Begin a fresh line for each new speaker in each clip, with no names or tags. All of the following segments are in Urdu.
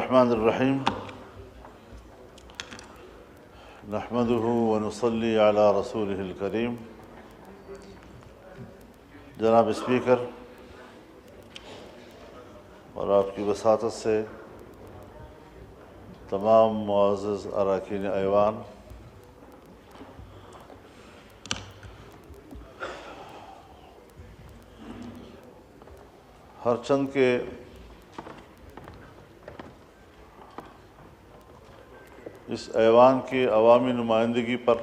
الرحمن الرحیم نحمده ونصلی علی رسولہ الکریم۔ جناب اسپیکر اور آپ کی وساطت سے تمام معزز اراکین ایوان، ہر چند کے اس ایوان کی عوامی نمائندگی پر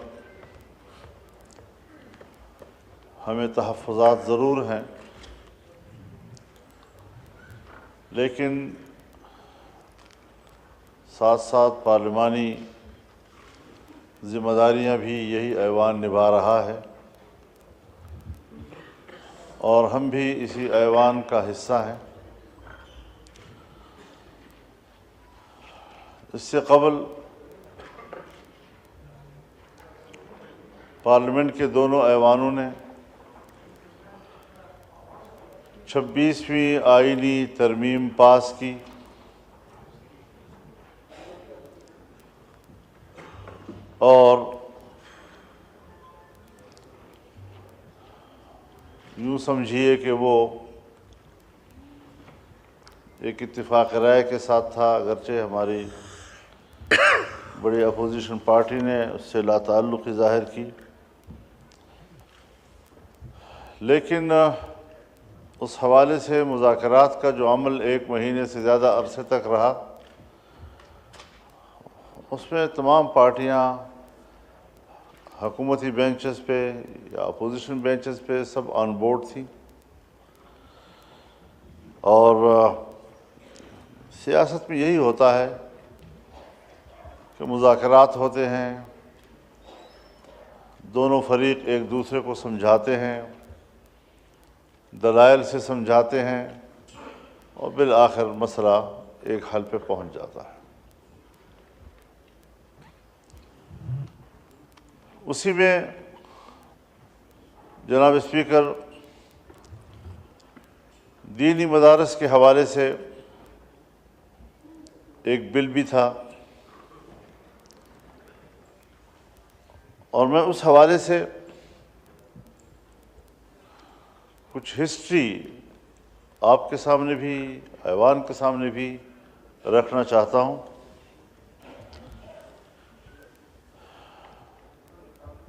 ہمیں تحفظات ضرور ہیں، لیکن ساتھ ساتھ پارلیمانی ذمہ داریاں بھی یہی ایوان نبھا رہا ہے اور ہم بھی اسی ایوان کا حصہ ہیں۔ اس سے قبل پارلیمنٹ کے دونوں ایوانوں نے 26ویں آئینی ترمیم پاس کی اور یوں سمجھیے کہ وہ ایک اتفاق رائے کے ساتھ تھا، اگرچہ ہماری بڑی اپوزیشن پارٹی نے اس سے لا تعلقی ظاہر کی، لیکن اس حوالے سے مذاکرات کا جو عمل 1 مہینے سے زیادہ عرصے تک رہا، اس میں تمام پارٹیاں حکومتی بینچز پہ یا اپوزیشن بینچز پہ سب آن بورڈ تھیں، اور سیاست میں یہی ہوتا ہے کہ مذاکرات ہوتے ہیں، دونوں فریق ایک دوسرے کو سمجھاتے ہیں، دلائل سے سمجھاتے ہیں اور بالآخر مسئلہ ایک حل پہ پہنچ جاتا ہے۔ اسی میں جناب اسپیکر دینی مدارس کے حوالے سے ایک بل بھی تھا، اور میں اس حوالے سے کچھ ہسٹری آپ کے سامنے بھی، ایوان کے سامنے بھی رکھنا چاہتا ہوں۔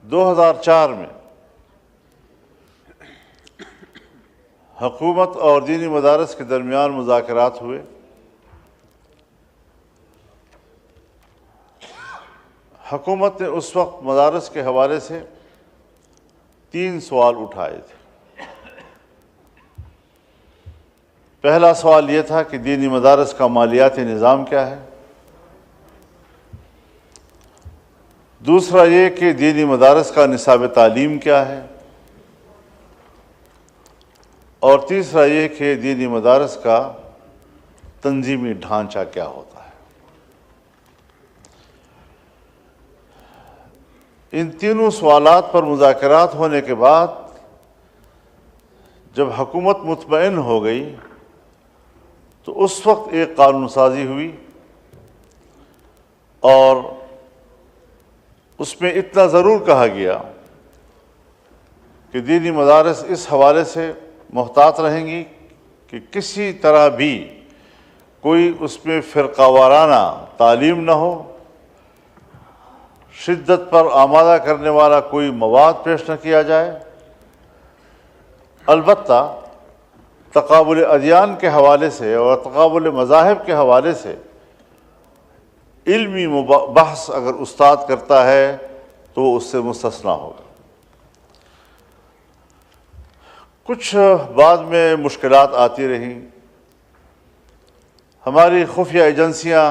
2004 میں حکومت اور دینی مدارس کے درمیان مذاکرات ہوئے۔ حکومت نے اس وقت مدارس کے حوالے سے 3 سوال اٹھائے تھے۔ پہلا سوال یہ تھا کہ دینی مدارس کا مالیاتی نظام کیا ہے، دوسرا یہ کہ دینی مدارس کا نصاب تعلیم کیا ہے، اور تیسرا یہ کہ دینی مدارس کا تنظیمی ڈھانچہ کیا ہوتا ہے۔ ان تینوں سوالات پر مذاکرات ہونے کے بعد جب حکومت مطمئن ہو گئی تو اس وقت ایک قانون سازی ہوئی، اور اس میں اتنا ضرور کہا گیا کہ دینی مدارس اس حوالے سے محتاط رہیں گی کہ کسی طرح بھی کوئی اس میں فرقہ وارانہ تعلیم نہ ہو، شدت پر آمادہ کرنے والا کوئی مواد پیش نہ کیا جائے۔ البتہ تقابل ادیان کے حوالے سے اور تقابل مذاہب کے حوالے سے علمی بحث اگر استاد کرتا ہے تو وہ اس سے مستثنیٰ ہوگا۔ کچھ بعد میں مشکلات آتی رہیں، ہماری خفیہ ایجنسیاں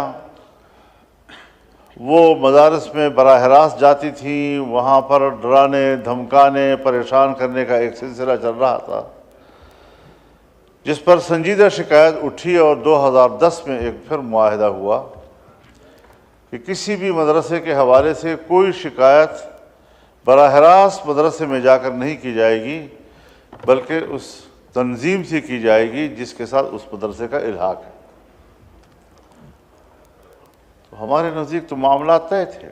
وہ مدارس میں براہ راست جاتی تھیں، وہاں پر ڈرانے دھمکانے پریشان کرنے کا ایک سلسلہ چل رہا تھا، جس پر سنجیدہ شکایت اٹھی، اور 2010 میں ایک پھر معاہدہ ہوا کہ کسی بھی مدرسے کے حوالے سے کوئی شکایت براہ راست مدرسے میں جا کر نہیں کی جائے گی، بلکہ اس تنظیم سے کی جائے گی جس کے ساتھ اس مدرسے کا الحاق ہے۔ ہمارے نزدیک تو معاملات طے تھے۔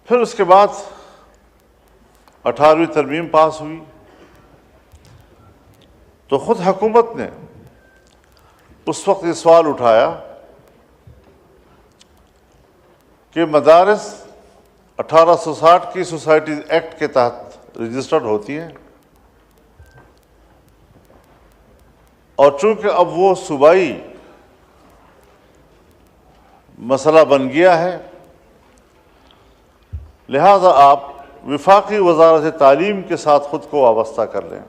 پھر اس کے بعد 18ویں ترمیم پاس ہوئی تو خود حکومت نے اس وقت یہ سوال اٹھایا کہ مدارس 1860 کی سوسائٹیز ایکٹ کے تحت رجسٹرڈ ہوتی ہیں، اور چونکہ اب وہ صوبائی مسئلہ بن گیا ہے، لہذا آپ وفاقی وزارت تعلیم کے ساتھ خود کو وابستہ کر لیں۔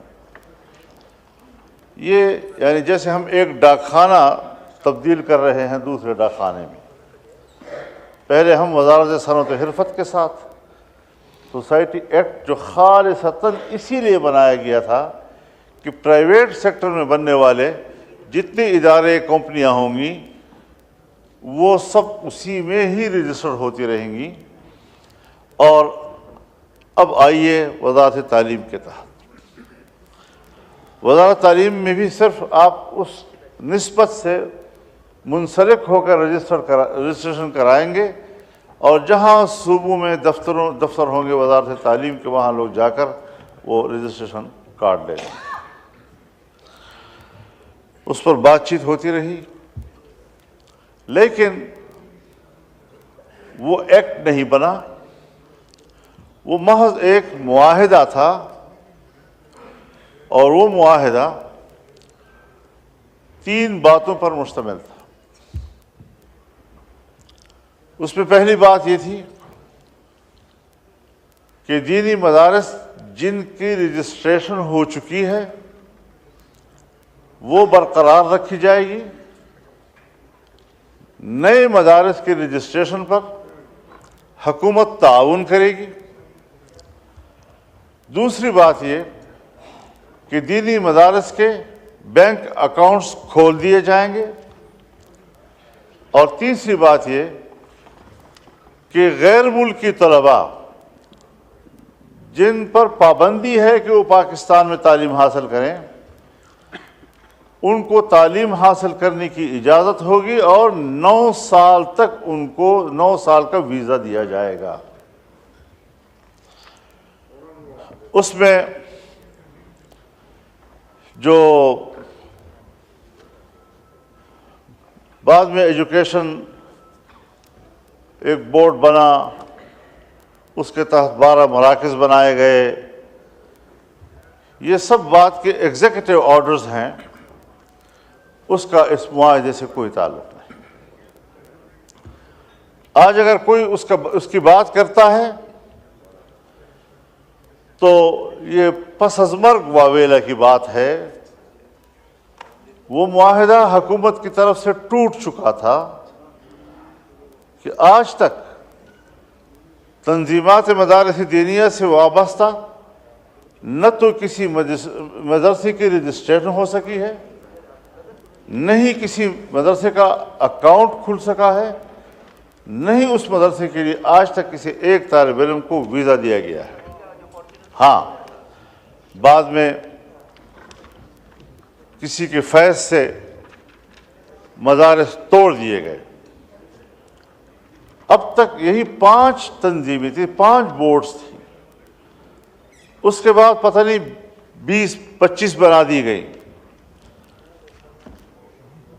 یہ یعنی جیسے ہم ایک ڈاک خانہ تبدیل کر رہے ہیں دوسرے ڈاک خانے میں۔ پہلے ہم وزارت صنعت و حرفت کے ساتھ سوسائٹی ایکٹ، جو خالصتاً اسی لیے بنایا گیا تھا کہ پرائیویٹ سیکٹر میں بننے والے جتنے ادارے کمپنیاں ہوں گی وہ سب اسی میں ہی رجسٹر ہوتی رہیں گی، اور اب آئیے وزارت تعلیم کے تحت۔ وزارت تعلیم میں بھی صرف آپ اس نسبت سے منسلک ہو کر رجسٹریشن کرائیں گے، اور جہاں صوبوں میں دفتر ہوں گے وزارت تعلیم کے، وہاں لوگ جا کر وہ رجسٹریشن کارڈ لے لیں۔ اس پر بات چیت ہوتی رہی، لیکن وہ ایکٹ نہیں بنا، وہ محض ایک معاہدہ تھا، اور وہ معاہدہ 3 باتوں پر مشتمل تھا۔ اس میں پہلی بات یہ تھی کہ دینی مدارس جن کی رجسٹریشن ہو چکی ہے وہ برقرار رکھی جائے گی، نئے مدارس کی رجسٹریشن پر حکومت تعاون کرے گی۔ دوسری بات یہ کہ دینی مدارس کے بینک اکاؤنٹس کھول دیے جائیں گے، اور تیسری بات یہ کہ غیر ملکی طلباء جن پر پابندی ہے کہ وہ پاکستان میں تعلیم حاصل کریں، ان کو تعلیم حاصل کرنے کی اجازت ہوگی، اور 9 سال تک ان کو 9 سال کا ویزا دیا جائے گا۔ اس میں جو بعد میں ایجوکیشن ایک بورڈ بنا، اس کے تحت 12 مراکز بنائے گئے، یہ سب بات کے ایگزیکٹو آرڈرز ہیں، اس کا اس معاہدے سے کوئی تعلق نہیں۔ آج اگر کوئی اس کی بات کرتا ہے تو یہ پس از مرگ واویلا کی بات ہے۔ وہ معاہدہ حکومت کی طرف سے ٹوٹ چکا تھا کہ آج تک تنظیمات مدارس دینیہ سے وابستہ نہ تو کسی مدرسے کی رجسٹریشن ہو سکی ہے، نہ ہی کسی مدرسے کا اکاؤنٹ کھل سکا ہے، نہ ہی اس مدرسے کے لیے آج تک کسی ایک طالب علم کو ویزا دیا گیا ہے۔ ہاں، بعد میں کسی کے فیض سے مدارس توڑ دیے گئے۔ اب تک یہی 5 تنظیمیں تھیں، 5 بورڈز تھیں، اس کے بعد پتہ نہیں 20-25 بنا دی گئی،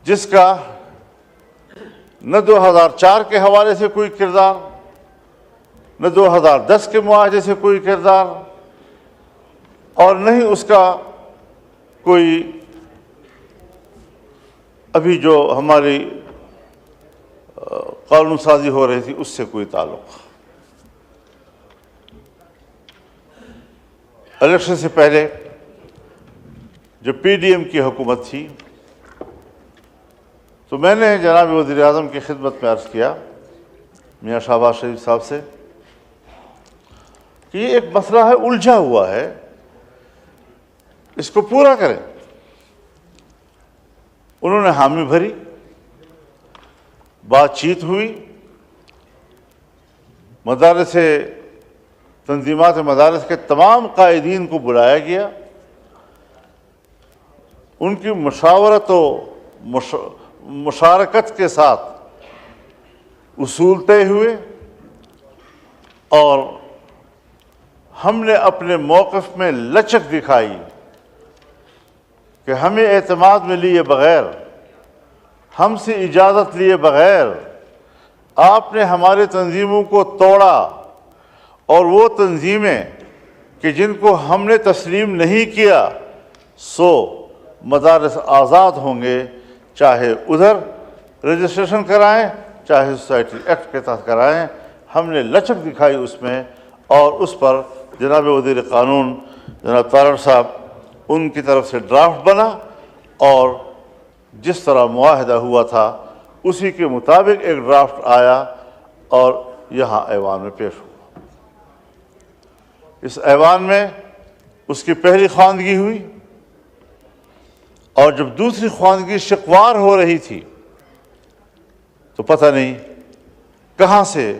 جس کا نہ 2004 کے حوالے سے کوئی کردار، نہ 2010 کے معاہدے سے کوئی کردار، اور نہ ہی اس کا کوئی ابھی جو ہماری قانون سازی ہو رہی تھی اس سے کوئی تعلق۔ الیکشن سے پہلے جب پی ڈی ایم کی حکومت تھی تو میں نے جناب وزیر اعظم کی خدمت میں عرض کیا، میاں شہباز شریف صاحب سے، کہ یہ ایک مسئلہ ہے، الجھا ہوا ہے، اس کو پورا کریں۔ انہوں نے حامی بھری، بات چیت ہوئی، تنظیمات مدارس کے تمام قائدین کو بلایا گیا، ان کی مشاورت و مشارکت کے ساتھ اصول طے ہوئے اور ہم نے اپنے موقف میں لچک دکھائی کہ ہمیں اعتماد میں لیے بغیر، ہم سے اجازت لیے بغیر آپ نے ہماری تنظیموں کو توڑا، اور وہ تنظیمیں کہ جن کو ہم نے تسلیم نہیں کیا سو مدارس آزاد ہوں گے، چاہے ادھر رجسٹریشن کرائیں چاہے سوسائٹی ایکٹ کے تحت کرائیں۔ ہم نے لچک دکھائی اس میں، اور اس پر جناب وزیر قانون جناب تارڑ صاحب ان کی طرف سے ڈرافٹ بنا، اور جس طرح معاہدہ ہوا تھا اسی کے مطابق ایک ڈرافٹ آیا اور یہاں ایوان میں پیش ہوا۔ اس ایوان میں اس کی پہلی خواندگی ہوئی، اور جب دوسری خواندگی شقوار ہو رہی تھی تو پتہ نہیں کہاں سے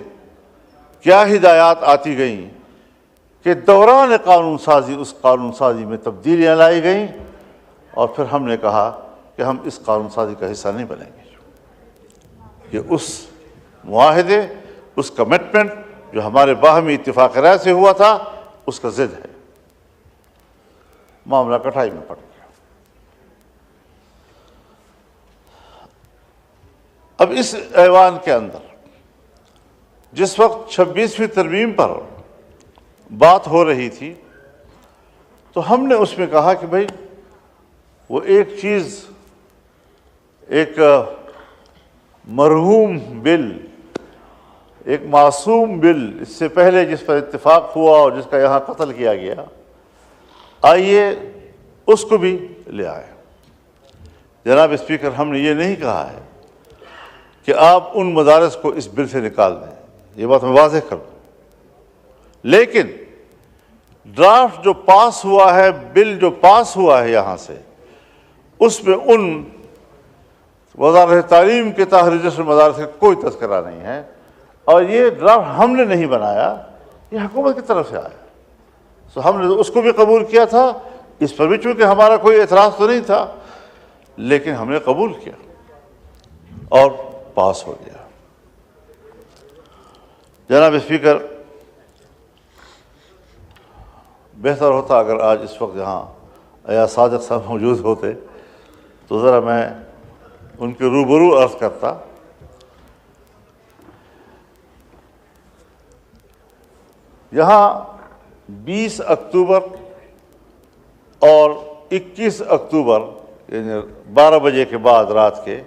کیا ہدایات آتی گئیں کہ دوران قانون سازی اس قانون سازی میں تبدیلیاں لائی گئیں، اور پھر ہم نے کہا کہ ہم اس قانون سازی کا حصہ نہیں بنیں گے۔ یہ اس معاہدے، اس کمٹمنٹ جو ہمارے باہمی اتفاق رائے سے ہوا تھا اس کا ضد ہے۔ معاملہ کٹھائی میں پڑ گیا۔ اب اس ایوان کے اندر جس وقت 26ویں ترمیم پر بات ہو رہی تھی تو ہم نے اس میں کہا کہ بھائی وہ ایک چیز، ایک مرحوم بل، ایک معصوم بل اس سے پہلے جس پر اتفاق ہوا اور جس کا یہاں قتل کیا گیا، آئیے اس کو بھی لے آئے۔ جناب اسپیکر، ہم نے یہ نہیں کہا ہے کہ آپ ان مدارس کو اس بل سے نکال دیں، یہ بات میں واضح کر دوں، لیکن ڈرافٹ جو پاس ہوا ہے، بل جو پاس ہوا ہے یہاں سے، اس میں ان وزارت تعلیم کے تحت رجسٹرڈ مدارس کا کوئی تذکرہ نہیں ہے، اور یہ ڈرافٹ ہم نے نہیں بنایا، یہ حکومت کی طرف سے آیا۔ سو ہم نے اس کو بھی قبول کیا تھا، اس پر بھی چونکہ ہمارا کوئی اعتراض تو نہیں تھا، لیکن ہم نے قبول کیا اور پاس ہو گیا۔ جناب اسپیکر، بہتر ہوتا اگر آج اس وقت یہاں ایاز صادق صاحب موجود ہوتے تو ذرا میں ان کے روبرو عرض کرتا۔ یہاں 20 اکتوبر اور 21 اکتوبر یعنی 12 بجے کے بعد رات کے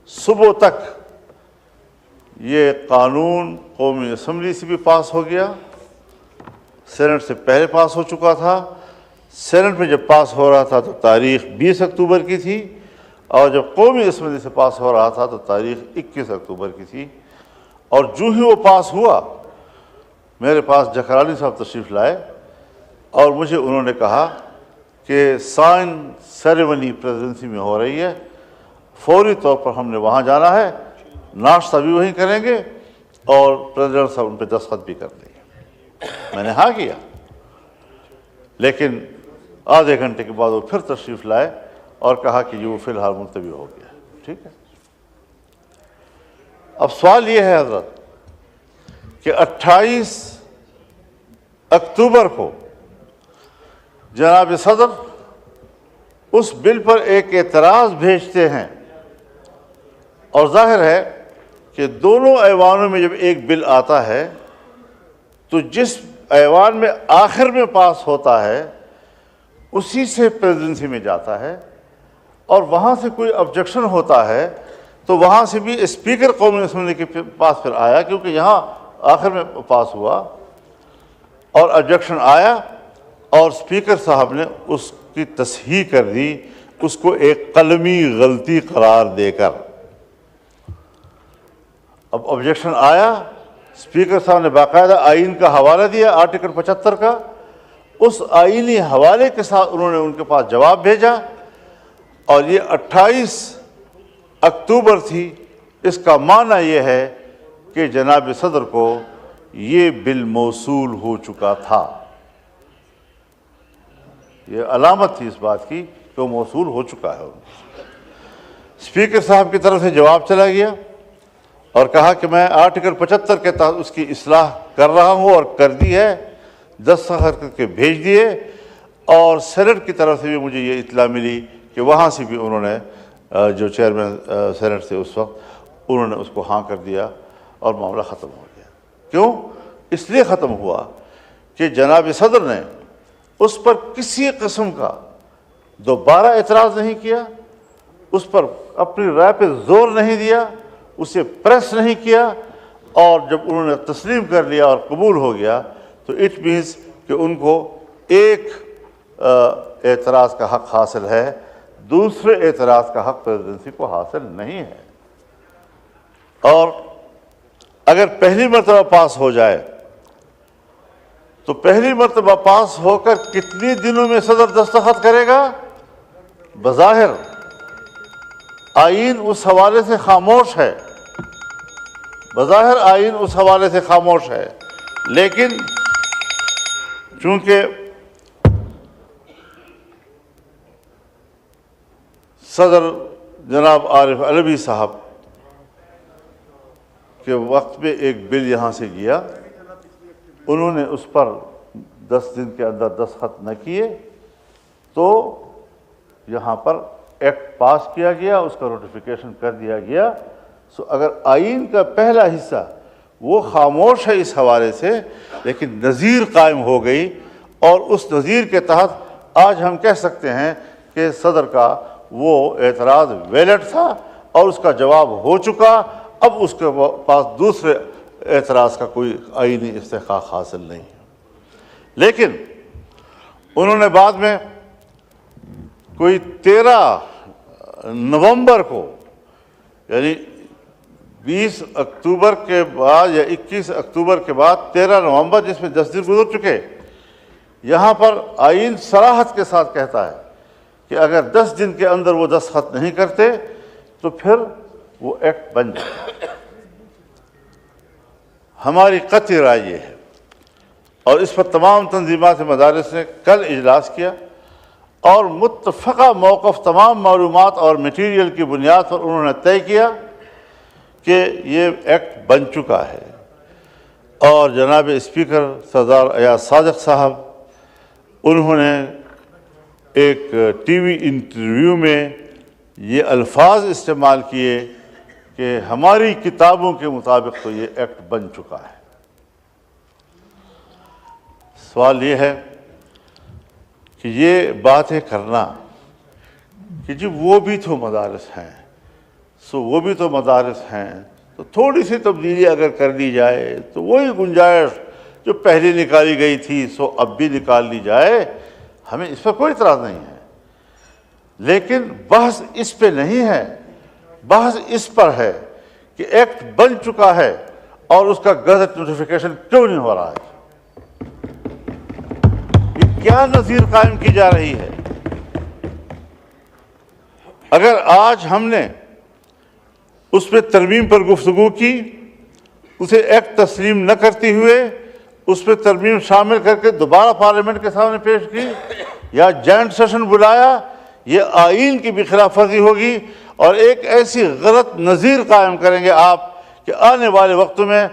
صبح تک یہ قانون قومی اسمبلی سے بھی پاس ہو گیا، سینٹ سے پہلے پاس ہو چکا تھا۔ سینٹ میں جب پاس ہو رہا تھا تو تاریخ 20 اکتوبر کی تھی، اور جب قومی اسمبلی سے پاس ہو رہا تھا تو تاریخ 21 اکتوبر کی تھی۔ اور جو ہی وہ پاس ہوا، میرے پاس جکرانی صاحب تشریف لائے اور مجھے انہوں نے کہا کہ سائن سیریمنی پریزیڈنسی میں ہو رہی ہے، فوری طور پر ہم نے وہاں جانا ہے، ناشتہ بھی وہیں کریں گے اور پریزیڈنٹ صاحب ان پہ دستخط بھی کر دیں گے۔ میں نے ہاں کیا، لیکن آدھے گھنٹے کے بعد وہ پھر تشریف لائے اور کہا کہ یہ وہ فی الحال ملتوی ہو گیا۔ ٹھیک ہے، اب سوال یہ ہے حضرت کہ 28 اکتوبر کو جناب صدر اس بل پر ایک اعتراض بھیجتے ہیں، اور ظاہر ہے کہ دونوں ایوانوں میں جب ایک بل آتا ہے تو جس ایوان میں آخر میں پاس ہوتا ہے اسی سے پریزیڈنسی میں جاتا ہے، اور وہاں سے کوئی آبجیکشن ہوتا ہے تو وہاں سے بھی اسپیکر قومی اسمبلی کے پاس پھر آیا، کیونکہ یہاں آخر میں پاس ہوا اور آبجیکشن آیا، اور اسپیکر صاحب نے اس کی تصحیح کر دی، اس کو ایک قلمی غلطی قرار دے کر۔ اب آبجیکشن آیا، اسپیکر صاحب نے باقاعدہ آئین کا حوالہ دیا، آرٹیکل 75 کا، اس آئینی حوالے کے ساتھ انہوں نے ان کے پاس جواب بھیجا، اور یہ 28 اکتوبر تھی۔ اس کا معنی یہ ہے کہ جناب صدر کو یہ بل موصول ہو چکا تھا، یہ علامت تھی اس بات کی کہ وہ موصول ہو چکا ہے۔ اسپیکر صاحب کی طرف سے جواب چلا گیا اور کہا کہ میں آرٹیکل 75 کے تحت اس کی اصلاح کر رہا ہوں اور کر دی ہے، دستخط کر کے بھیج دیے، اور سینٹ کی طرف سے بھی مجھے یہ اطلاع ملی کہ وہاں سے بھی انہوں نے جو چیئرمین سینٹ تھے اس وقت، انہوں نے اس کو ہاں کر دیا اور معاملہ ختم ہو گیا۔ کیوں؟ اس لیے ختم ہوا کہ جناب صدر نے اس پر کسی قسم کا دوبارہ اعتراض نہیں کیا، اس پر اپنی رائے پہ زور نہیں دیا، اسے پریس نہیں کیا، اور جب انہوں نے تسلیم کر لیا اور قبول ہو گیا تو اٹ مینس کہ ان کو ایک اعتراض کا حق حاصل ہے، دوسرے اعتراض کا حق پریزیڈنسی کو حاصل نہیں ہے۔ اور اگر پہلی مرتبہ پاس ہو جائے تو پہلی مرتبہ پاس ہو کر کتنے دنوں میں صدر دستخط کرے گا؟ بظاہر آئین اس حوالے سے خاموش ہے، بظاہر آئین اس حوالے سے خاموش ہے، لیکن چونکہ صدر جناب عارف علوی صاحب کے وقت میں ایک بل یہاں سے گیا، انہوں نے اس پر 10 دن کے اندر دستخط نہ کیے تو یہاں پر ایکٹ پاس کیا گیا، اس کا نوٹیفیکیشن کر دیا گیا۔ سو اگر آئین کا پہلا حصہ وہ خاموش ہے اس حوالے سے، لیکن نظیر قائم ہو گئی، اور اس نظیر کے تحت آج ہم کہہ سکتے ہیں کہ صدر کا وہ اعتراض ویلڈ تھا اور اس کا جواب ہو چکا، اب اس کے پاس دوسرے اعتراض کا کوئی آئینی استحقاق حاصل نہیں ہے۔ لیکن انہوں نے بعد میں کوئی 13 نومبر کو، یعنی 20 اکتوبر کے بعد یا 21 اکتوبر کے بعد 13 نومبر، جس میں 10 دن گزر چکے، یہاں پر آئین صراحت کے ساتھ کہتا ہے کہ اگر 10 دن کے اندر وہ دستخط نہیں کرتے تو پھر وہ ایکٹ بن جائے۔ ہماری قطعی رائے یہ ہے، اور اس پر تمام تنظیمات مدارس نے کل اجلاس کیا اور متفقہ موقف تمام معلومات اور میٹیریل کی بنیاد پر انہوں نے طے کیا کہ یہ ایکٹ بن چکا ہے۔ اور جناب اسپیکر سردار ایاز صادق صاحب، انہوں نے ایک ٹی وی انٹرویو میں یہ الفاظ استعمال کیے کہ ہماری کتابوں کے مطابق تو یہ ایکٹ بن چکا ہے۔ سوال یہ ہے کہ یہ باتیں کرنا کہ جی وہ بھی تو مدارس ہیں، وہ بھی تو مدارس ہیں، تو تھوڑی سی تبدیلی اگر کر لی جائے تو وہی گنجائش جو پہلے نکالی گئی تھی اب بھی نکال لی جائے، ہمیں اس پر کوئی اعتراض نہیں ہے۔ لیکن بحث اس پہ نہیں ہے، بحث اس پر ہے کہ ایکٹ بن چکا ہے اور اس کا گزٹ نوٹیفیکیشن کیوں نہیں ہو رہا ہے؟ یہ کیا نظیر قائم کی جا رہی ہے؟ اگر آج ہم نے اس پہ ترمیم پر گفتگو کی، اسے ایکٹ تسلیم نہ کرتے ہوئے اس پہ ترمیم شامل کر کے دوبارہ پارلیمنٹ کے سامنے پیش کی یا جوائنٹ سیشن بلایا، یہ آئین کی بھی خلاف ورزی ہوگی، اور ایک ایسی غلط نظیر قائم کریں گے آپ کہ آنے والے وقتوں میں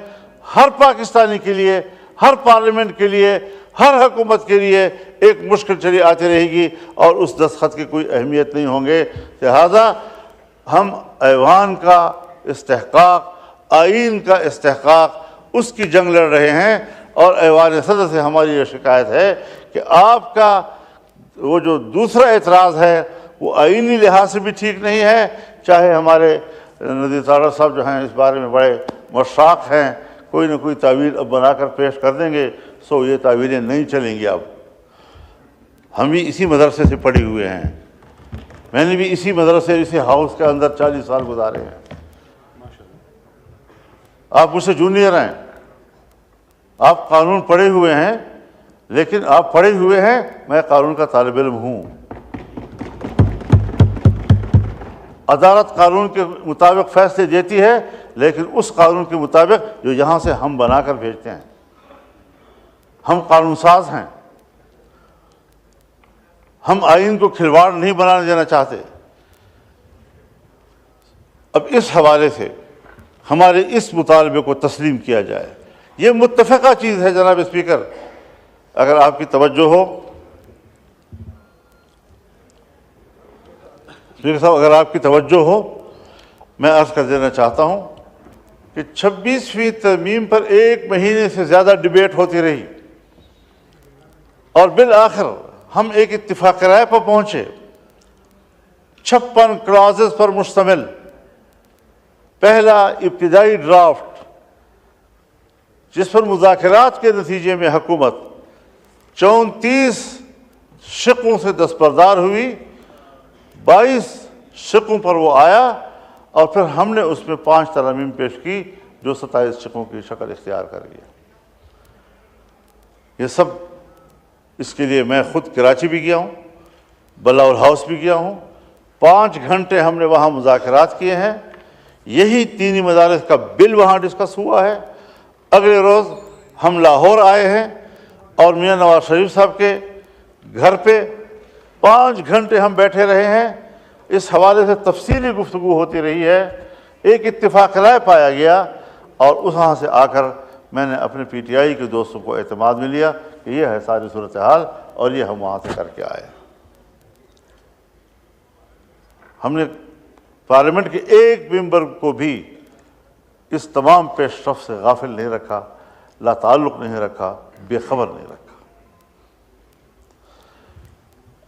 ہر پاکستانی کے لیے، ہر پارلیمنٹ کے لیے، ہر حکومت کے لیے ایک مشکل چلی آتی رہے گی اور اس دستخط کی کوئی اہمیت نہیں ہوں گے۔ لہذا ہم ایوان کا استحقاق، آئین کا استحقاق، اس کی جنگ لڑ رہے ہیں، اور ایوان صدر سے ہماری یہ شکایت ہے کہ آپ کا وہ جو دوسرا اعتراض ہے وہ آئینی لحاظ سے بھی ٹھیک نہیں ہے، چاہے ہمارے نذیر تارڑ صاحب جو ہیں اس بارے میں بڑے مشتاق ہیں، کوئی نہ کوئی تعویل اب بنا کر پیش کر دیں گے، سو یہ تعویلیں نہیں چلیں گی۔ اب ہم بھی اسی مدرسے سے پڑھے ہوئے ہیں، میں نے بھی اسی مدرسے، اسی ہاؤس کے اندر 40 سال گزارے ہیں۔ آپ مجھ سے جونیئر ہیں، آپ قانون پڑھے ہوئے ہیں، لیکن آپ پڑھے ہوئے ہیں، میں قانون کا طالب علم ہوں۔ عدالت قانون کے مطابق فیصلے دیتی ہے، لیکن اس قانون کے مطابق جو یہاں سے ہم بنا کر بھیجتے ہیں۔ ہم قانون ساز ہیں، ہم آئین کو کھلواڑ نہیں بنانے دینا چاہتے۔ اب اس حوالے سے ہمارے اس مطالبے کو تسلیم کیا جائے. یہ متفقہ چیز ہے جناب اسپیکر. اگر آپ کی توجہ ہو اسپیکر صاحب، اگر آپ کی توجہ ہو، میں عرض کر دینا چاہتا ہوں کہ 26ویں ترمیم پر 1 مہینے سے زیادہ ڈیبیٹ ہوتی رہی اور بالآخر ہم ایک اتفاق رائے پر پہنچے. 56 کلازز پر مشتمل پہلا ابتدائی ڈرافٹ، جس پر مذاکرات کے نتیجے میں حکومت 34 شقوں سے دستبردار ہوئی. 22 شقوں پر وہ آیا اور پھر ہم نے اس میں 5 ترامیم پیش کی جو 27 شقوں کی شکل اختیار کر گیا. یہ سب اس کے لیے میں خود کراچی بھی گیا ہوں، بلاول ہاؤس بھی گیا ہوں. 5 گھنٹے ہم نے وہاں مذاکرات کیے ہیں. یہی دینی مدارس کا بل وہاں ڈسکس ہوا ہے. اگلے روز ہم لاہور آئے ہیں اور میاں نواز شریف صاحب کے گھر پہ 5 گھنٹے ہم بیٹھے رہے ہیں. اس حوالے سے تفصیلی گفتگو ہوتی رہی ہے. ایک اتفاق رائے پایا گیا اور وہاں سے آ کر میں نے اپنے پی ٹی آئی کے دوستوں کو اعتماد میں لیا کہ یہ ہے ساری صورتحال اور یہ ہم وہاں سے کر کے آئے. ہم نے پارلیمنٹ کے ایک ممبر کو بھی اس تمام پیش رفت سے غافل نہیں رکھا، لا تعلق نہیں رکھا، بے خبر نہیں رکھا.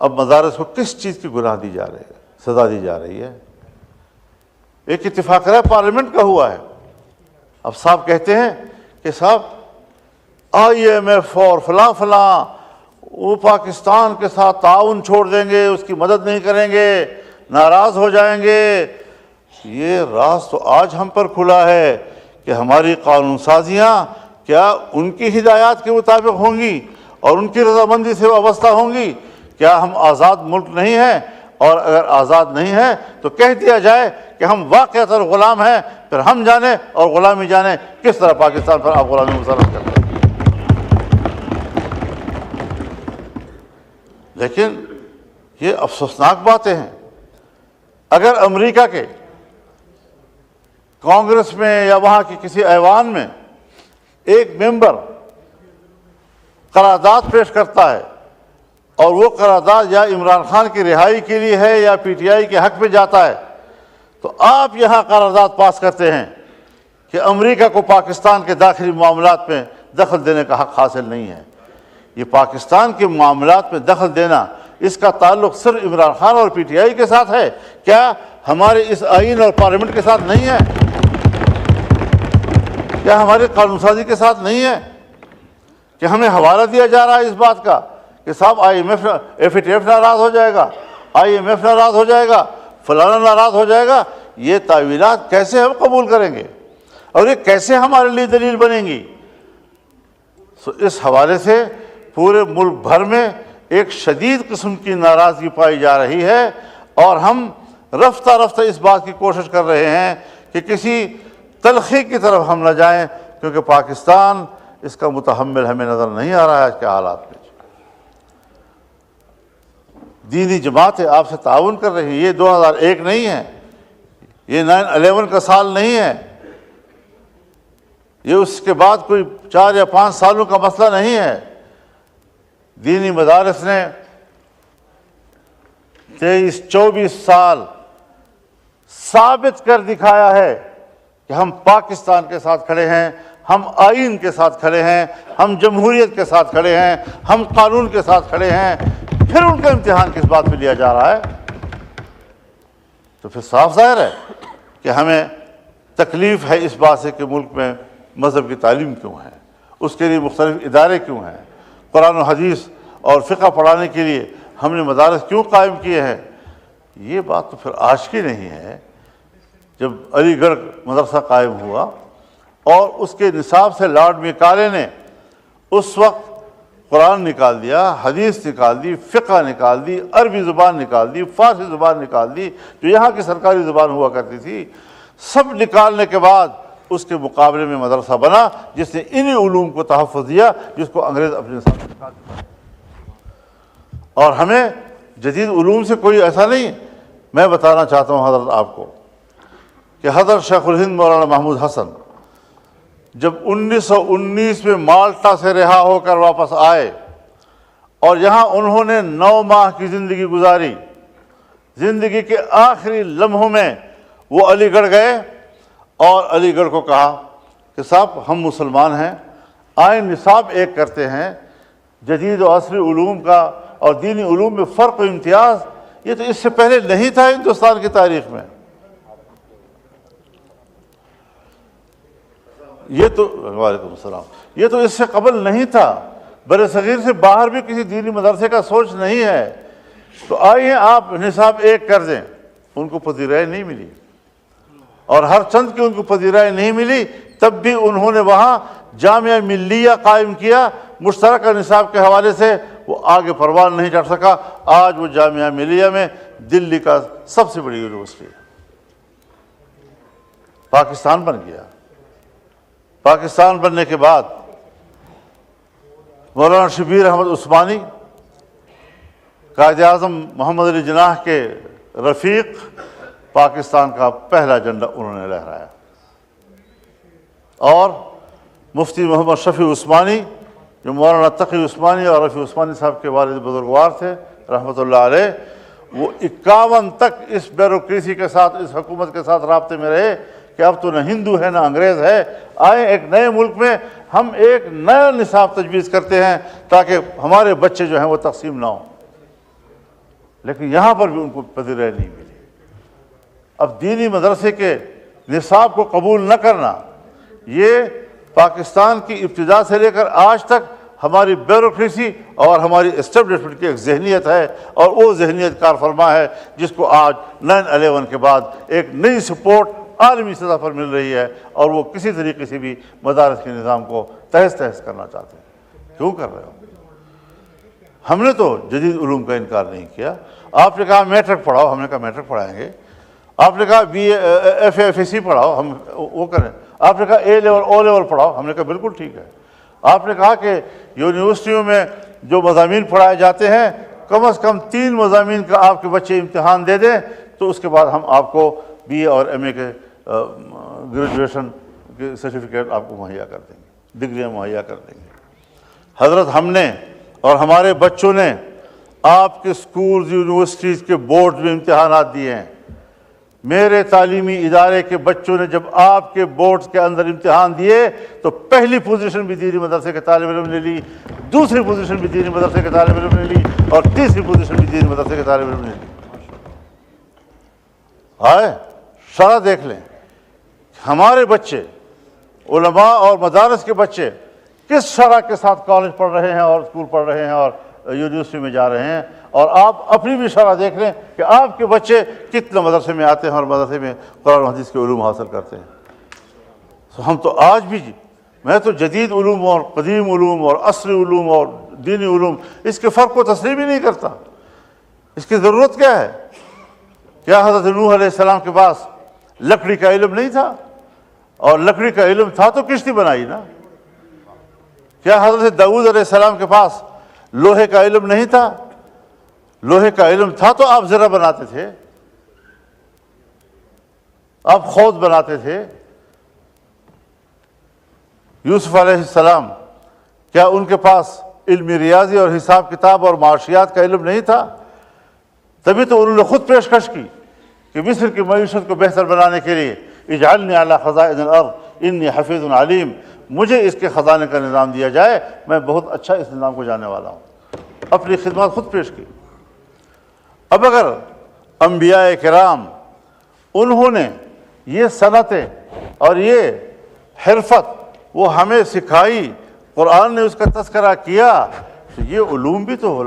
اب مدارس کو کس چیز کی گناہ دی جا رہی ہے، سزا دی جا رہی ہے؟ ایک اتفاق رائے پارلیمنٹ کا ہوا ہے. اب صاحب کہتے ہیں کہ صاحب IMF اور فلاں فلاں وہ پاکستان کے ساتھ تعاون چھوڑ دیں گے، اس کی مدد نہیں کریں گے، ناراض ہو جائیں گے. یہ راز تو آج ہم پر کھلا ہے کہ ہماری قانون سازیاں کیا ان کی ہدایات کے مطابق ہوں گی اور ان کی رضامندی سے وابستہ ہوں گی؟ کیا ہم آزاد ملک نہیں ہیں؟ اور اگر آزاد نہیں ہیں تو کہہ دیا جائے کہ ہم واقعتاً غلام ہیں، پھر ہم جانیں اور غلامی جانیں کس طرح پاکستان پر آپ غلامی مسلط کرتے ہیں. لیکن یہ افسوسناک باتیں ہیں. اگر امریکہ کے کانگریس میں یا وہاں کی کسی ایوان میں ایک ممبر قرارداد پیش کرتا ہے اور وہ قرارداد یا عمران خان کی رہائی کے لیے ہے یا پی ٹی آئی کے حق میں جاتا ہے، تو آپ یہاں قرارداد پاس کرتے ہیں کہ امریکہ کو پاکستان کے داخلی معاملات میں دخل دینے کا حق حاصل نہیں ہے. یہ پاکستان کے معاملات میں دخل دینا، اس کا تعلق صرف عمران خان اور پی ٹی آئی کے ساتھ ہے؟ کیا ہمارے اس آئین اور پارلیمنٹ کے ساتھ نہیں ہے؟ کیا ہمارے قانون سازی کے ساتھ نہیں ہے؟ کہ ہمیں حوالہ دیا جا رہا ہے اس بات کا کہ صاحب FATF ناراض ہو جائے گا، IMF ناراض ہو جائے گا، فلانا ناراض ہو جائے گا. یہ تعویلات کیسے ہم قبول کریں گے اور یہ کیسے ہمارے لیے دلیل بنیں گی؟ اس حوالے سے پورے ملک بھر میں ایک شدید قسم کی ناراضگی پائی جا رہی ہے اور ہم رفتہ رفتہ اس بات کی کوشش کر رہے ہیں کہ کسی تلخی کی طرف ہم نہ جائیں، کیونکہ پاکستان اس کا متحمل ہمیں نظر نہیں آ رہا ہے آج کے حالات میں. دینی جماعتیں آپ سے تعاون کر رہی ہیں. یہ 2001 نہیں ہے، یہ 9/11 کا سال نہیں ہے، یہ اس کے بعد کوئی 4 یا 5 سالوں کا مسئلہ نہیں ہے. دینی مدارس نے 23-24 سال ثابت کر دکھایا ہے کہ ہم پاکستان کے ساتھ کھڑے ہیں، ہم آئین کے ساتھ کھڑے ہیں، ہم جمہوریت کے ساتھ کھڑے ہیں، ہم قانون کے ساتھ کھڑے ہیں. پھر ان کا امتحان کس بات پہ لیا جا رہا ہے؟ تو پھر صاف ظاہر ہے کہ ہمیں تکلیف ہے اس بات سے کہ ملک میں مذہب کی تعلیم کیوں ہے، اس کے لیے مختلف ادارے کیوں ہیں، قرآن و حدیث اور فقہ پڑھانے کے لیے ہم نے مدارس کیوں قائم کیے ہیں. یہ بات تو پھر آج کی نہیں ہے. جب علی گڑھ مدرسہ قائم ہوا اور اس کے نصاب سے لارڈ میکالے نے اس وقت قرآن نکال دیا، حدیث نکال دی، فقہ نکال دی، عربی زبان نکال دی، فارسی زبان نکال دی جو یہاں کی سرکاری زبان ہوا کرتی تھی، سب نکالنے کے بعد اس کے مقابلے میں مدرسہ بنا جس نے انہی علوم کو تحفظ دیا جس کو انگریز اپنے ساتھ نکال دیا. اور ہمیں جدید علوم سے کوئی ایسا نہیں. میں بتانا چاہتا ہوں حضرت آپ کو کہ حضرت شیخ الہند مولانا محمود حسن جب 1919 میں مالٹا سے رہا ہو کر واپس آئے اور یہاں انہوں نے 9 ماہ کی زندگی گزاری، زندگی کے آخری لمحوں میں وہ علی گڑھ گئے اور علی گڑھ کو کہا کہ صاحب ہم مسلمان ہیں، آئیں نصاب ایک کرتے ہیں، جدید و عصری علوم کا اور دینی علوم میں فرق و امتیاز، یہ تو اس سے پہلے نہیں تھا ہندوستان کی تاریخ میں، وعلیکم السلام، یہ تو اس سے قبل نہیں تھا، بر صغیر سے باہر بھی کسی دینی مدرسے کا سوچ نہیں ہے، تو آئیے آپ نصاب ایک کر دیں۔ ان کو پذیرائی نہیں ملی، اور ہر چند کی ان کو پذیرائی نہیں ملی، تب بھی انہوں نے وہاں جامعہ ملیہ قائم کیا، مشترکہ نصاب کے حوالے سے وہ آگے پروان نہیں چڑھ سکا۔ آج وہ جامعہ ملیہ میں دلی کا سب سے بڑی یونیورسٹی ہے، پاکستان بن گیا۔ پاکستان بننے کے بعد مولانا شبیر احمد عثمانی، قائد اعظم محمد علی جناح کے رفیق، پاکستان کا پہلا جھنڈا انہوں نے لہرایا، اور مفتی محمد شفیع عثمانی جو مولانا تقی عثمانی اور رفیع عثمانی صاحب کے والد بزرگوار تھے رحمۃ اللہ علیہ، وہ 51 تک اس بیوروکریسی کے ساتھ، اس حکومت کے ساتھ رابطے میں رہے کہ اب تو نہ ہندو ہے نہ انگریز ہے، آئیں ایک نئے ملک میں ہم ایک نیا نصاب تجویز کرتے ہیں تاکہ ہمارے بچے جو ہیں وہ تقسیم نہ ہوں۔ لیکن یہاں پر بھی ان کو پذیرائی نہیں ملی۔ اب دینی مدرسے کے نصاب کو قبول نہ کرنا، یہ پاکستان کی ابتدا سے لے کر آج تک ہماری بیوروکریسی اور ہماری اسٹیبلشمنٹ کی ایک ذہنیت ہے، اور وہ ذہنیت کار فرما ہے جس کو آج 9/11 کے بعد ایک نئی سپورٹ عالمی سطح پر مل رہی ہے، اور وہ کسی طریقے سے بھی مدارس کے نظام کو تہس تہس کرنا چاہتے ہیں۔ کیوں کر رہے ہو؟ ہم نے تو جدید علوم کا انکار نہیں کیا۔ آپ نے کہا میٹرک پڑھاؤ، ہم نے کہا میٹرک پڑھائیں گے۔ آپ نے کہا BA FA FSC پڑھاؤ، ہم وہ کریں۔ آپ نے کہا A لیول O لیول پڑھاؤ، ہم نے کہا بالکل ٹھیک ہے۔ آپ نے کہا کہ یونیورسٹیوں میں جو مضامین پڑھائے جاتے ہیں کم از کم 3 مضامین کا آپ کے بچے امتحان دے دیں، تو اس کے بعد ہم آپ کو BA اور MA کے گریجویشن کے سرٹیفکیٹ آپ کو مہیا کر دیں گے، ڈگریاں مہیا کر دیں گے۔ حضرت ہم نے اور ہمارے بچوں نے آپ کے سکولز یونیورسٹیز کے بورڈ میں امتحانات دیے ہیں۔ میرے تعلیمی ادارے کے بچوں نے جب آپ کے بورڈز کے اندر امتحان دیے تو پہلی پوزیشن بھی دینی مدرسے کے طالب علم نے لی، دوسری پوزیشن بھی دینی مدرسے کے طالب علم نے لی، اور تیسری پوزیشن بھی دینی مدرسے کے طالب علم نے لی۔ شرح دیکھ لیں، ہمارے بچے، علماء اور مدارس کے بچے کس شرح کے ساتھ کالج پڑھ رہے ہیں اور اسکول پڑھ رہے ہیں اور یونیورسٹی میں جا رہے ہیں، اور آپ اپنی بھی شرح دیکھ لیں کہ آپ کے بچے کتنے مدرسے میں آتے ہیں اور مدرسے میں قرآن و حدیث کے علوم حاصل کرتے ہیں۔ ہم تو آج بھی، میں تو جدید علوم اور قدیم علوم اور عصری علوم اور دینی علوم، اس کے فرق کو تسلیم ہی نہیں کرتا۔ اس کی ضرورت کیا ہے؟ کیا حضرت نوح علیہ السلام کے پاس لکڑی کا علم نہیں تھا؟ اور لکڑی کا علم تھا تو کشتی بنائی نا۔ کیا حضرت داؤد علیہ السلام کے پاس لوہے کا علم نہیں تھا؟ لوہے کا علم تھا تو آپ زرہ بناتے تھے، آپ خود بناتے تھے۔ یوسف علیہ السلام، کیا ان کے پاس علم ریاضی اور حساب کتاب اور معاشیات کا علم نہیں تھا؟ تبھی تو انہوں نے خود پیشکش کی کہ مصر کی معیشت کو بہتر بنانے کے لیے اجعلنی علی خزائن الارض انی حفیظ علیم، مجھے اس کے خزانے کا نظام دیا جائے، میں بہت اچھا اس نظام کو جاننے والا ہوں۔ اپنی خدمات خود پیش کی۔ اب اگر انبیاء کرام انہوں نے یہ صنعتیں اور یہ حرفت وہ ہمیں سکھائی، قرآن نے اس کا تذکرہ کیا، تو یہ علوم بھی تو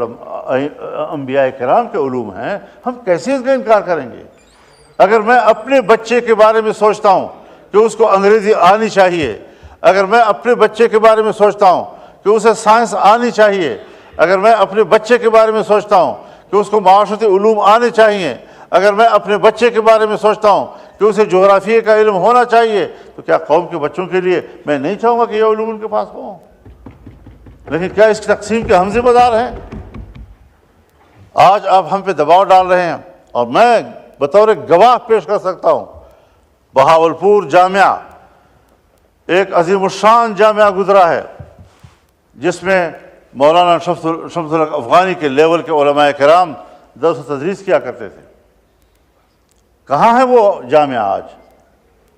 انبیاء کرام کے علوم ہیں، ہم کیسے اس کا انکار کریں گے؟ اگر میں اپنے بچے کے بارے میں سوچتا ہوں کہ اس کو انگریزی آنی چاہیے، اگر میں اپنے بچے کے بارے میں سوچتا ہوں کہ اسے سائنس آنی چاہیے، اگر میں اپنے بچے کے بارے میں سوچتا ہوں کہ اس کو معاشرتی علوم آنے چاہیے، اگر میں اپنے بچے کے بارے میں سوچتا ہوں کہ اسے جغرافیے کا علم ہونا چاہیے، تو کیا قوم کے بچوں کے لیے میں نہیں چاہوں گا کہ یہ علوم ان کے پاس ہوں؟ لیکن کیا اس کی تقسیم کے ہم ذمہ دار ہیں؟ آج آپ ہم پہ دباؤ ڈال رہے ہیں، اور میں بطور گواہ پیش کر سکتا ہوں، بہاولپور جامعہ ایک عظیم الشان جامعہ گزرا ہے، جس میں مولانا شمس الحق افغانی کے لیول کے علماء کرام درس و تدریس کیا کرتے تھے۔ کہاں ہے وہ جامعہ آج؟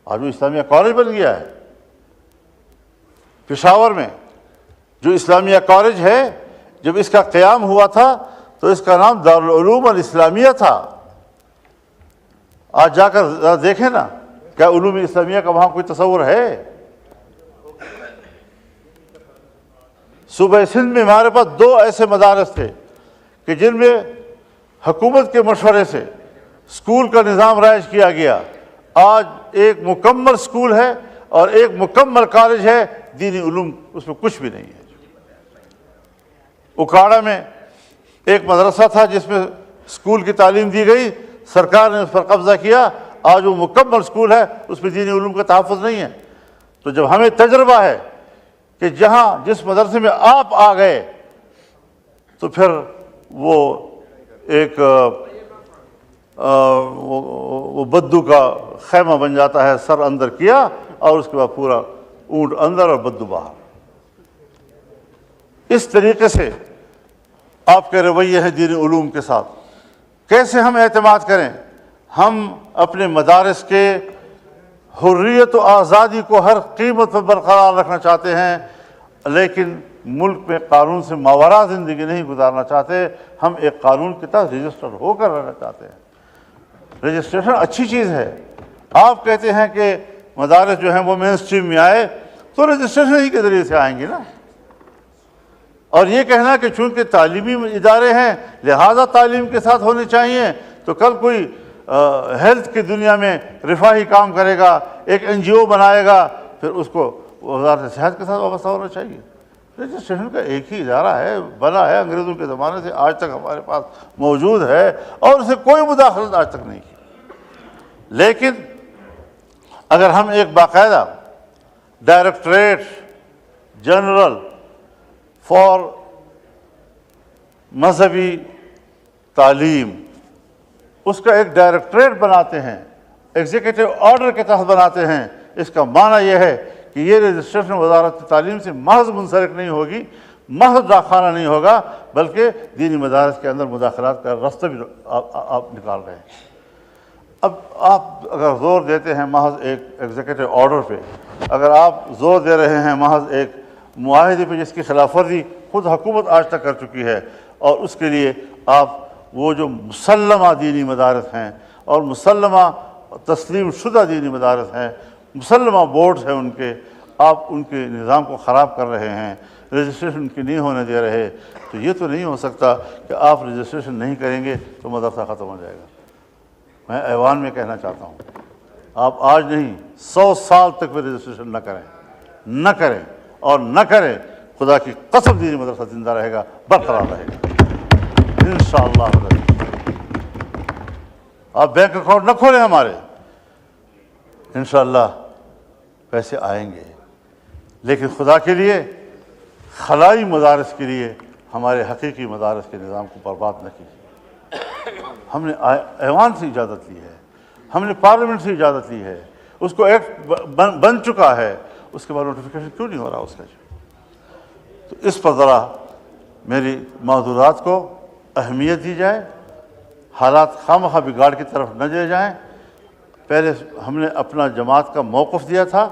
آج وہ اسلامیہ کالج بن گیا ہے۔ پشاور میں جو اسلامیہ کالج ہے، جب اس کا قیام ہوا تھا تو اس کا نام دارالعلوم الاسلامیہ تھا۔ آج جا کر ذرا دیکھیں نا، کیا علوم اسلامیہ کا وہاں کوئی تصور ہے؟ صوبہ سندھ میں ہمارے پاس 2 ایسے مدارس تھے کہ جن میں حکومت کے مشورے سے اسکول کا نظام رائج کیا گیا۔ آج ایک مکمل اسکول ہے اور ایک مکمل کالج ہے، دینی علوم اس میں کچھ بھی نہیں ہے۔ اکاڑا میں ایک مدرسہ تھا جس میں اسکول کی تعلیم دی گئی، سرکار نے اس پر قبضہ کیا، آج وہ مکمل اسکول ہے، اس میں دینی علوم کا تحفظ نہیں ہے۔ تو جب ہمیں تجربہ ہے کہ جہاں جس مدرسے میں آپ آ گئے تو پھر وہ ایک وہ بدو کا خیمہ بن جاتا ہے، سر اندر کیا اور اس کے بعد پورا اونٹ اندر اور بدو باہر۔ اس طریقے سے آپ کے رویے ہیں دینی علوم کے ساتھ۔ کیسے ہم اعتماد کریں؟ ہم اپنے مدارس کے حریت و آزادی کو ہر قیمت پر برقرار رکھنا چاہتے ہیں، لیکن ملک میں قانون سے ماوراء زندگی نہیں گزارنا چاہتے۔ ہم ایک قانون کے تحت رجسٹر ہو کر رہنا چاہتے ہیں۔ رجسٹریشن اچھی چیز ہے۔ آپ کہتے ہیں کہ مدارس جو ہیں وہ مین اسٹریم میں آئے، تو رجسٹریشن ہی کے ذریعے سے آئیں گے نا۔ اور یہ کہنا کہ چونکہ تعلیمی ادارے ہیں لہذا تعلیم کے ساتھ ہونے چاہیے، تو کل کوئی ہیلتھ کی دنیا میں رفاہی کام کرے گا، ایک NGO بنائے گا، پھر اس کو وزارت صحت کے ساتھ وابستہ ہونا چاہیے۔ رجسٹریشن کا ایک ہی ادارہ ہے، بنا ہے انگریزوں کے زمانے سے آج تک ہمارے پاس موجود ہے، اور اسے کوئی مداخلت آج تک نہیں کی۔ لیکن اگر ہم ایک باقاعدہ ڈائریکٹریٹ جنرل فار مذہبی تعلیم، اس کا ایک ڈائریکٹریٹ بناتے ہیں، ایگزیکٹو آرڈر کے تحت بناتے ہیں، اس کا معنی یہ ہے کہ یہ رجسٹریشن وزارت تعلیم سے محض منسلک نہیں ہوگی، محض داخانہ نہیں ہوگا، بلکہ دینی مدارس کے اندر مداخلات کا راستہ بھی آپ نکال رہے ہیں۔ اب آپ اگر زور دیتے ہیں محض ایک ایگزیکٹو آرڈر پہ، اگر آپ زور دے رہے ہیں محض ایک معاہدے پہ جس کی خلاف ورزی خود حکومت آج تک کر چکی ہے، اور اس کے لیے آپ وہ جو مسلمہ دینی مدارس ہیں اور مسلمہ تسلیم شدہ دینی مدارس ہیں، مسلمہ بورڈز ہیں ان کے، آپ ان کے نظام کو خراب کر رہے ہیں، رجسٹریشن ان کی نہیں ہونے دے رہے، تو یہ تو نہیں ہو سکتا کہ آپ رجسٹریشن نہیں کریں گے تو مدرسہ ختم ہو جائے گا۔ میں ایوان میں کہنا چاہتا ہوں، آپ آج نہیں 100 سال تک بھی رجسٹریشن نہ کریں اور نہ کریں، خدا کی قسم دینی مدرسہ زندہ رہے گا، برقرار رہے گا انشاءاللہ۔ آپ بینک اکاؤنٹ نہ کھولیں ہمارے، انشاءاللہ پیسے آئیں گے، لیکن خدا کے لیے خلائی مدارس کے لیے ہمارے حقیقی مدارس کے نظام کو برباد نہ کیجیے۔ ہم نے ایوان سے اجازت لی ہے، ہم نے پارلیمنٹ سے اجازت لی ہے، اس کو ایکٹ بن چکا ہے، اس کے بعد نوٹیفیکیشن کیوں نہیں ہو رہا اس کا؟ تو اس پر ذرا میری معذورات کو اہمیت دی جائے، حالات خواہ بگاڑ کی طرف نہ لے جائیں۔ پہلے ہم نے اپنا جماعت کا موقف دیا تھا،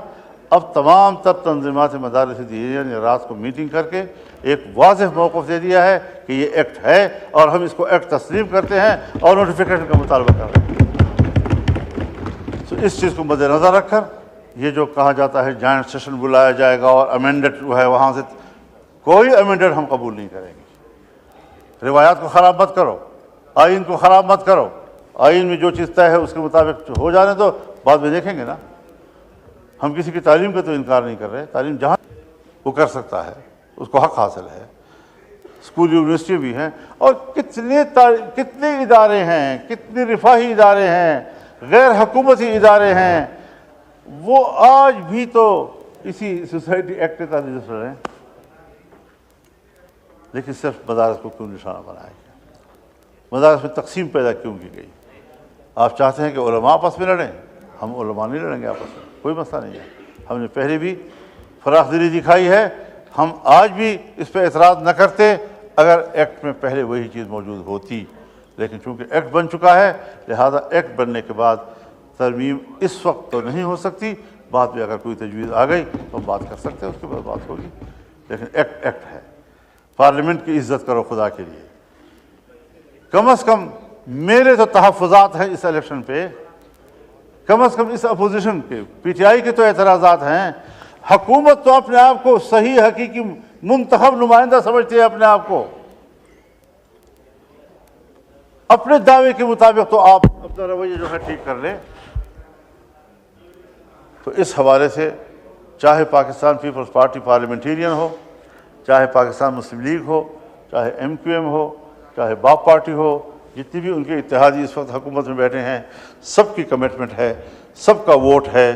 اب تمام تر تنظیمات مدارس دینیہ نے رات کو میٹنگ کر کے ایک واضح موقف دے دیا ہے کہ یہ ایکٹ ہے اور ہم اس کو ایکٹ تسلیم کرتے ہیں اور نوٹیفیکیشن کا مطالبہ کر رہے ہیں۔ تو اس چیز کو مد نظر رکھ کر یہ جو کہا جاتا ہے جوائنٹ سیشن بلایا جائے گا اور امینڈڈ جو ہے وہاں سے، کوئی امینڈڈ ہم قبول نہیں کریں گے۔ روایات کو خراب مت کرو، آئین کو خراب مت کرو، آئین میں جو چیز طے ہے اس کے مطابق ہو جانے تو بعد میں دیکھیں گے نا۔ ہم کسی کی تعلیم کا تو انکار نہیں کر رہے، تعلیم جہاں وہ کر سکتا ہے اس کو حق حاصل ہے، اسکول یونیورسٹی بھی ہیں، اور کتنے ادارے ہیں، کتنے رفاہی ادارے ہیں، غیر حکومتی ادارے ہیں، وہ آج بھی تو اسی سوسائٹی ایکٹ کا رجسٹر ہیں، لیکن صرف مدارس کو کیوں نشانہ بنایا گیا؟ مدارس میں تقسیم پیدا کیوں کی گئی؟ آپ چاہتے ہیں کہ علماء آپس میں لڑیں؟ ہم علماء نہیں لڑیں گے آپس میں، کوئی مسئلہ نہیں ہے. ہم نے پہلے بھی فراخ دلی دکھائی ہے، ہم آج بھی اس پہ اعتراض نہ کرتے اگر ایکٹ میں پہلے وہی چیز موجود ہوتی، لیکن چونکہ ایکٹ بن چکا ہے لہذا ایکٹ بننے کے بعد ترمیم اس وقت تو نہیں ہو سکتی، بعد میں اگر کوئی تجویز آ گئی تو ہم بات کر سکتے ہیں، اس کے بعد بات ہوگی، لیکن ایکٹ ہے. پارلیمنٹ کی عزت کرو خدا کے لیے. کم از کم میرے تو تحفظات ہیں اس الیکشن پہ، کم از کم اس اپوزیشن کے پی ٹی آئی کے تو اعتراضات ہیں. حکومت تو اپنے آپ کو صحیح حقیقی منتخب نمائندہ سمجھتی ہے اپنے آپ کو، اپنے دعوے کے مطابق تو آپ اپنا رویہ جو ہے ٹھیک کر لیں. تو اس حوالے سے چاہے پاکستان پیپلز پارٹی پارلیمنٹیرین ہو، چاہے پاکستان مسلم لیگ ہو، چاہے ایم کیو ایم ہو، چاہے باپ پارٹی ہو، جتنی بھی ان کے اتحادی اس وقت حکومت میں بیٹھے ہیں، سب کی کمٹمنٹ ہے، سب کا ووٹ ہے.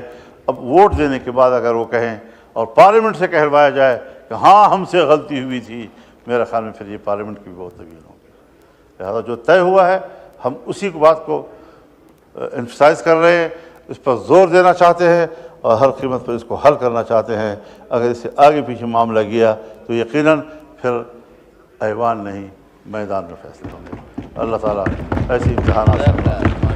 اب ووٹ دینے کے بعد اگر وہ کہیں اور پارلیمنٹ سے کہلوایا جائے کہ ہاں ہم سے غلطی ہوئی تھی، میرا خیال میں پھر یہ پارلیمنٹ کی بھی بہت طویل ہوگی. لہٰذا جو طے ہوا ہے ہم اسی بات کو ایمفسائز کر رہے ہیں، اس پر زور دینا چاہتے ہیں اور ہر قیمت پر اس کو حل کرنا چاہتے ہیں. اگر اس سے آگے پیچھے معاملہ گیا تو یقیناً پھر ایوان نہیں میدان میں فیصلے ہوں گے. اللہ تعالیٰ ایسی امتحانات